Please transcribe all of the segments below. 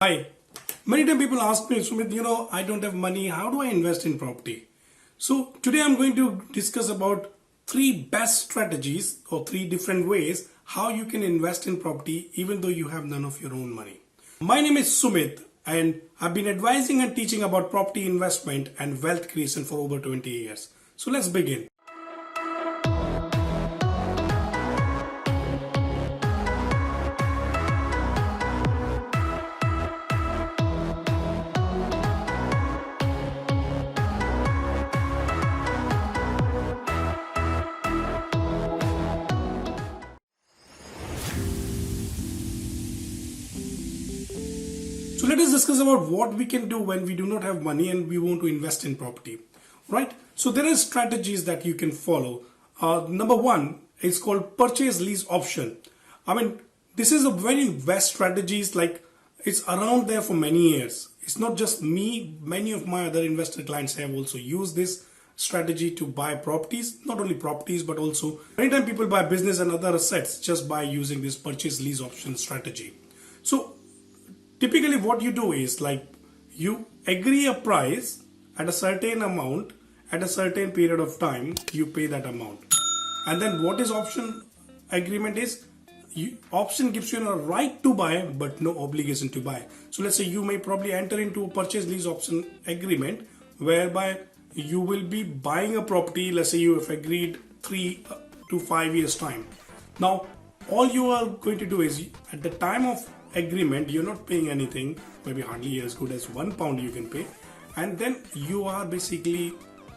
Hi. Many times people ask me, Sumit, I don't have money. How do I invest in property? So today I'm going to discuss about three best strategies or three different ways how you can invest in property even though you have none of your own money. My name is Sumit and I've been advising and teaching about property investment and wealth creation for over 20 years. So let's begin. So let us discuss about what we can do when we do not have money and we want to invest in property, right? So there are strategies that you can follow. Number one is called purchase lease option. This is a very best strategies, like it's around there for many years. It's not just me, many of my other investor clients have also used this strategy to buy properties, not only properties, but also anytime people buy business and other assets just by using this purchase lease option strategy. So typically what you do is like you agree a price at a certain amount at a certain period of time, you pay that amount. And then what is option agreement is, option gives you a right to buy but no obligation to buy. So let's say you may probably enter into a purchase lease option agreement whereby you will be buying a property. Let's say you have agreed 3 to 5 years time. Now all you are going to do is at the time of agreement you're not paying anything, maybe hardly as good as £1 you can pay, and then you are basically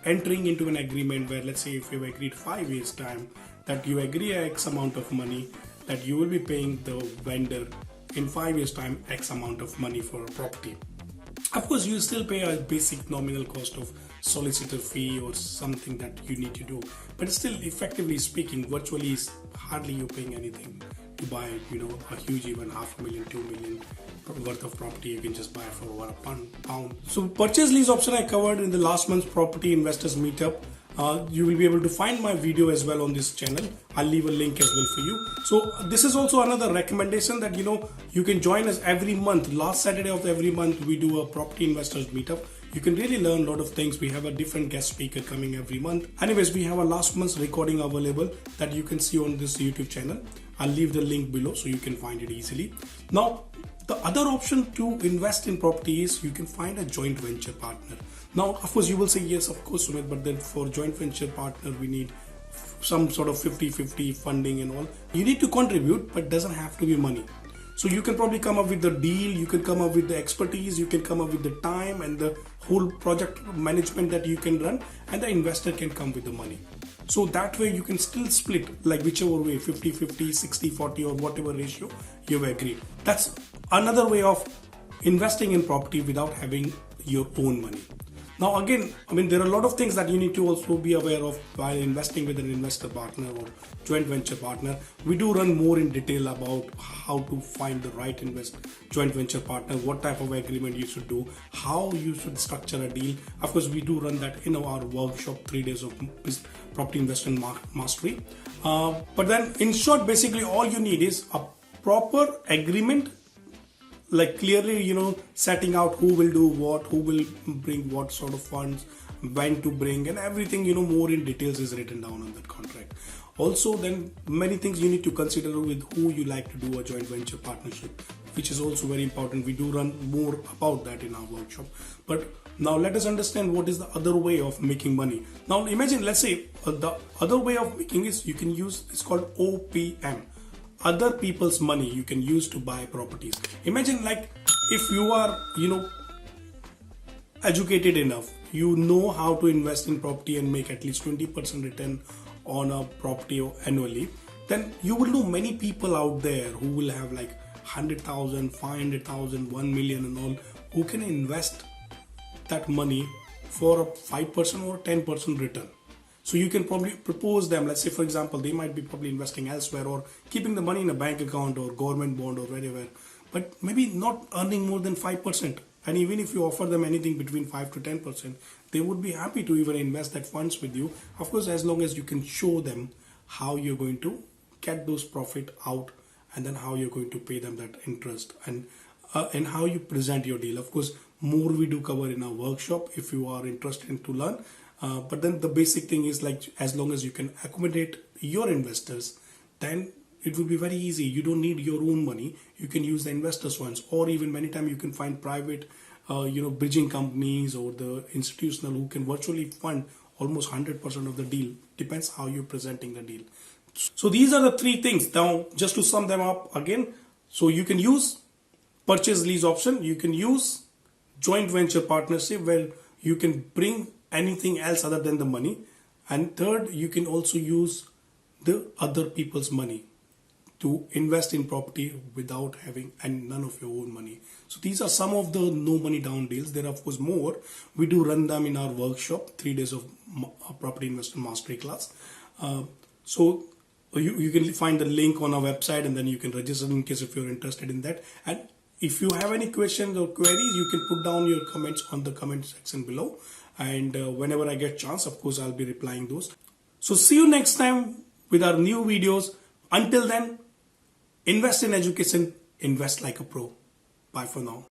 entering into an agreement where, let's say if you've agreed 5 years time, that you agree X amount of money that you will be paying the vendor in 5 years time X amount of money for a property. Of course you still pay a basic nominal cost of solicitor fee or something that you need to do, but still effectively speaking virtually is hardly you paying anything to buy a huge, even $500,000 $2 million worth of property you can just buy for over £1. So purchase lease option I covered in the last month's property investors meetup. You will be able to find my video as well on this channel. I'll leave a link as well for you. So this is also another recommendation that you can join us every month. Last Saturday of every month we do a property investors meetup. You can really learn a lot of things. We have a different guest speaker coming every month. Anyways, we have a last month's recording available that you can see on this YouTube channel. I'll leave the link below so you can find it easily. Now, the other option to invest in property is you can find a joint venture partner. Now, of course, you will say, yes, of course, Sumit, but then for joint venture partner, we need some sort of 50-50 funding and all. You need to contribute, but doesn't have to be money. So you can probably come up with the deal, you can come up with the expertise, you can come up with the time and the whole project management that you can run, and the investor can come with the money. So that way you can still split, like whichever way, 50-50, 60-40 or whatever ratio you've agreed. That's another way of investing in property without having your own money. Now again, there are a lot of things that you need to also be aware of while investing with an investor partner or joint venture partner. We do run more in detail about how to find the right joint venture partner, what type of agreement you should do, how you should structure a deal. Of course, we do run that in our workshop, 3 days of property investment mastery. But then in short, basically all you need is a proper agreement, like clearly setting out who will do what, who will bring what sort of funds, when to bring, and everything more in details is written down on that contract. Also then many things you need to consider with who you like to do a joint venture partnership, which is also very important. We do run more about that in our workshop. But now let us understand what is the other way of making money. Now imagine, let's say the other way of making is you can use, it's called OPM. Other people's money you can use to buy properties. Imagine like if you are educated enough, you know how to invest in property and make at least 20% return on a property annually, then you will know many people out there who will have like 100,000, 500,000, 1 million and all, who can invest that money for a 5% or 10% return. So you can probably propose them, let's say for example, they might be probably investing elsewhere or keeping the money in a bank account or government bond or wherever, but maybe not earning more than 5%. And even if you offer them anything between 5 to 10%, they would be happy to even invest that funds with you. Of course, as long as you can show them how you're going to get those profit out and then how you're going to pay them that interest. And and how you present your deal. Of course, more we do cover in our workshop if you are interested in to learn. But then the basic thing is like, as long as you can accommodate your investors, then it will be very easy. You don't need your own money. You can use the investors' funds, or even many times you can find private, bridging companies or the institutional who can virtually fund almost 100% of the deal. Depends how you're presenting the deal. So these are the three things. Now, just to sum them up again, so you can use purchase lease option. You can use joint venture partnership where you can bring anything else other than the money. And third, you can also use the other people's money to invest in property without having and none of your own money. So these are some of the no money down deals. There are of course more. We do run them in our workshop, 3 days of property investment mastery class. So you can find the link on our website, and then you can register in case if you're interested in that. And if you have any questions or queries, you can put down your comments on the comment section below. And whenever I get chance, of course, I'll be replying those. So see you next time with our new videos. Until then, invest in education, invest like a pro. Bye for now.